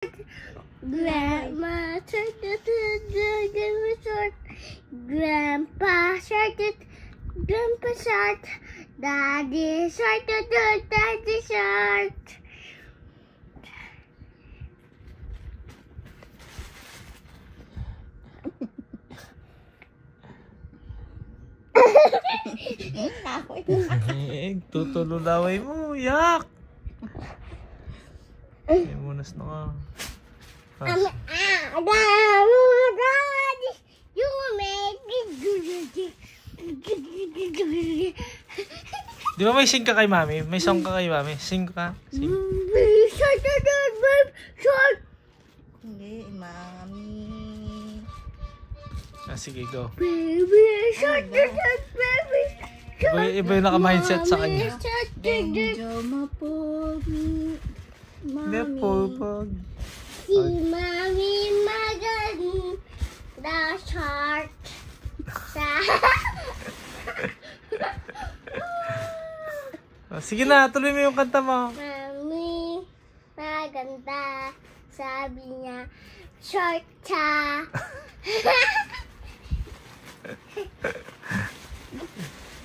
Grandma short, short. Grandpa short, Grandpa short. Daddy short, Daddy short. Tutululaway mo, yak! Ay, munas na ka. You make it. Di ba may sing ka kay mami? May song ka kay mami? Sing ka? Sing. Hindi, mami. Sige, go. Baby shark, baby shark. Iba yung naka-mindset sa kanya. Medyo mapogi. Hindi, pulpag. Si Mami maganda shark. Sige na, tuloy mo yung kanta mo. Mami maganda, sabi niya, short siya.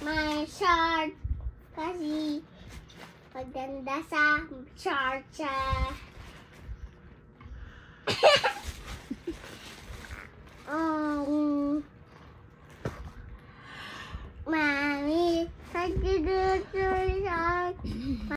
May short kasi maganda sa short siya.